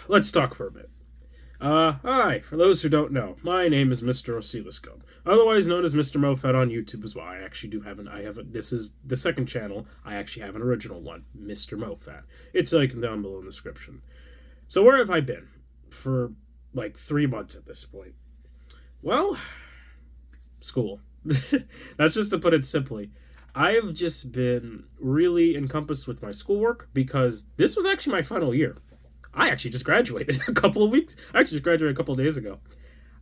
Let's talk for a bit. Hi, for those who don't know, my name is Mr. Oscilloscope, otherwise known as Mr. Mofat on YouTube as well. I actually do have this is the second channel. I actually have an original one, Mr. Mofat. It's like down below in the description. So where have I been? For like 3 months at this point. Well, school. That's just to put it simply. I have just been really encompassed with my schoolwork because this was actually my final year. I actually just graduated a couple of weeks. I actually just graduated a couple of days ago.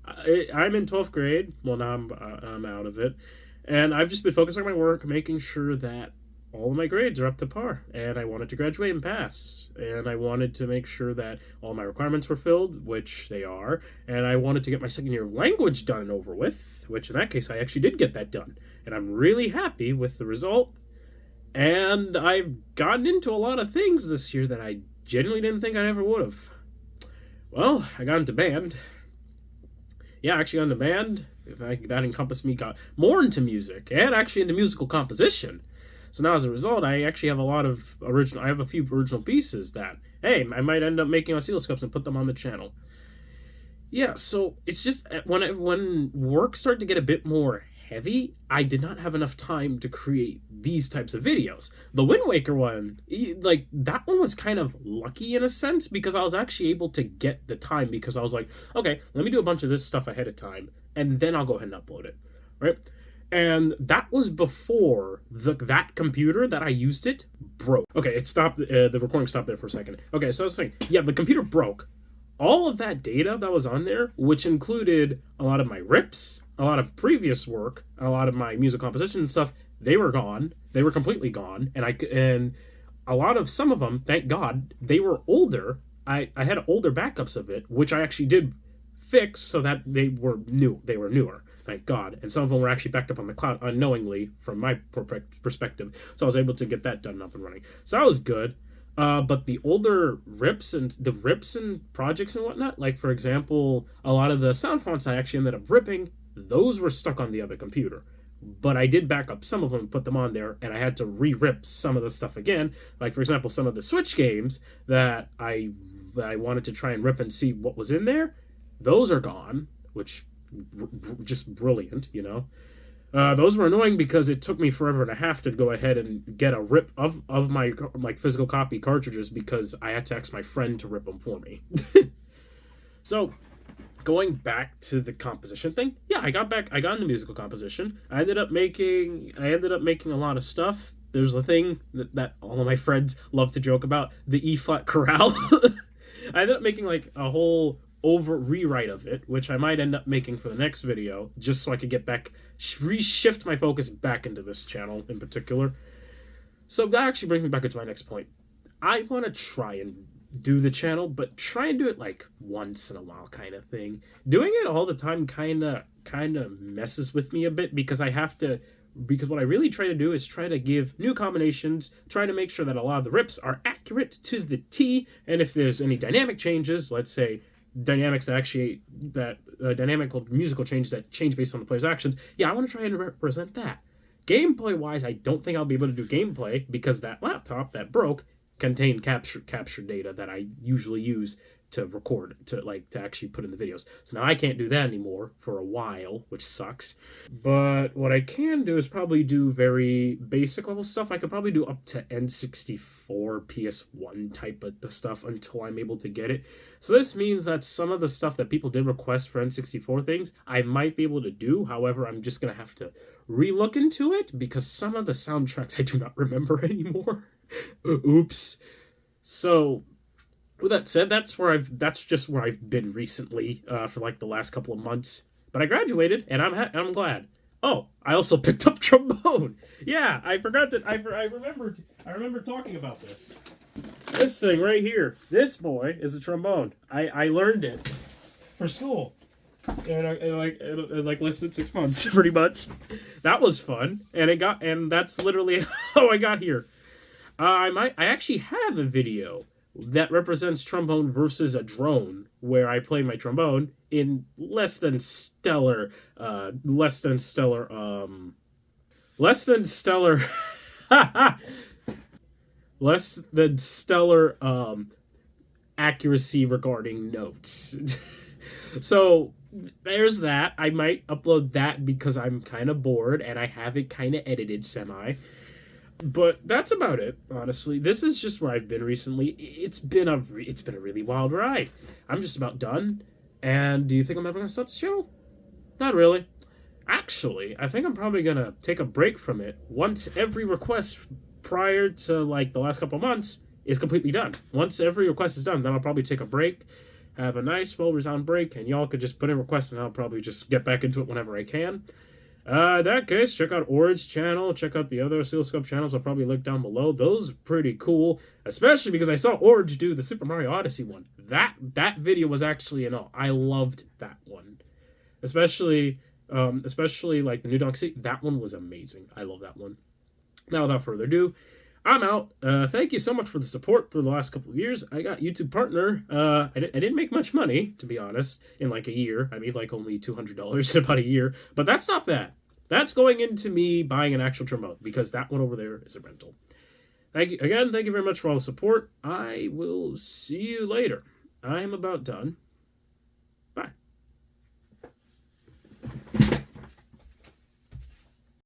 I'm in 12th grade. Well, now I'm out of it. And I've just been focusing on my work, making sure that all of my grades are up to par. And I wanted to graduate and pass. And I wanted to make sure that all my requirements were filled, which they are. And I wanted to get my second year of language done and over with, which in that case, I actually did get that done. And I'm really happy with the result. And I've gotten into a lot of things this year that I genuinely didn't think I ever would have. Well, I got into band. Yeah, I actually got into band. That encompassed me, got more into music and actually into musical composition. So now as a result, I actually have I have a few original pieces that, hey, I might end up making oscilloscopes and put them on the channel. Yeah, so it's just when work started to get a bit more heavy, I did not have enough time to create these types of videos. The Wind Waker one, like, that one was kind of lucky in a sense because I was actually able to get the time because I was like, okay, let me do a bunch of this stuff ahead of time and then I'll go ahead and upload it, right? And that was before that computer that I used it broke. Okay, it stopped, the recording stopped there for a second. Okay, so I was saying, yeah, the computer broke. All of that data that was on there, which included a lot of my rips, a lot of previous work, a lot of my music composition and stuff, they were gone. They were completely gone. And a lot of some of them, thank God, they were older. I had older backups of it, which I actually did fix so that they were newer, thank God. And some of them were actually backed up on the cloud unknowingly from my perspective. So I was able to get that done up and running. So that was good. But the older rips and projects and whatnot, like for example, a lot of the sound fonts I actually ended up ripping, those were stuck on the other computer. But I did back up some of them and put them on there, and I had to re-rip some of the stuff again. Like for example, some of the Switch games that I wanted to try and rip and see what was in there, those are gone, which just brilliant, you know. Those were annoying because it took me forever and a half to go ahead and get a rip of my physical copy cartridges because I had to ask my friend to rip them for me. So, going back to the composition thing, yeah, I got into musical composition. I ended up making a lot of stuff. There's a thing that all of my friends love to joke about, the E-flat chorale. I ended up making like a whole rewrite of it, which I might end up making for the next video, just so I could get back, reshift my focus back into this channel in particular. So that actually brings me back into my next point. I want to try and do the channel, but try and do it like once in a while kind of thing. Doing it all the time kind of messes with me a bit because what I really try to do is try to give new combinations, try to make sure that a lot of the rips are accurate to the T, and if there's any dynamic changes, let's say dynamics dynamical musical changes that change based on the player's actions, yeah, I want to try and represent that. Gameplay wise, I don't think I'll be able to do gameplay because that laptop that broke contained capture data that I usually use to record, to actually put in the videos. So now I can't do that anymore for a while, which sucks. But what I can do is probably do very basic level stuff. I could probably do up to N64 PS1 type of the stuff until I'm able to get it. So this means that some of the stuff that people did request for N64 things, I might be able to do. However, I'm just going to have to re-look into it because some of the soundtracks I do not remember anymore. Oops. So with that said, that's just where I've been recently for like the last couple of months. But I graduated, and I'm glad. Oh, I also picked up trombone. Yeah, I forgot to. I remember talking about this. This thing right here. This boy is a trombone. I learned it for school, and I like lasted 6 months pretty much. That was fun, and that's literally how I got here. I actually have a video that represents trombone versus a drone, where I play my trombone in less than stellar accuracy regarding notes. So there's that. I might upload that because I'm kind of bored and I have it kind of edited semi. But that's about it, honestly. This is just where I've been recently. It's been a really wild ride. I'm just about done. And do you think I'm ever gonna stop the show? Not really. Actually, I think I'm probably gonna take a break from it once every request prior to like the last couple of months is completely done. Once every request is done, then I'll probably take a break, have a nice, well-resound break, and y'all could just put in requests, and I'll probably just get back into it whenever I can. In that case, check out Orig's channel, check out the other Oscilloscope channels I'll probably link down below. Those are pretty cool, especially because I saw Orig do the Super Mario Odyssey one. That video was actually I loved that one. Especially like the New Donk City. That one was amazing. I love that one. Now, without further ado, I'm out. Thank you so much for the support for the last couple of years. I got YouTube partner. I didn't make much money, to be honest, in like a year. I made like only $200 in about a year, but that's not bad. That's going into me buying an actual remote because that one over there is a rental. Thank you very much for all the support. I will see you later. I am about done.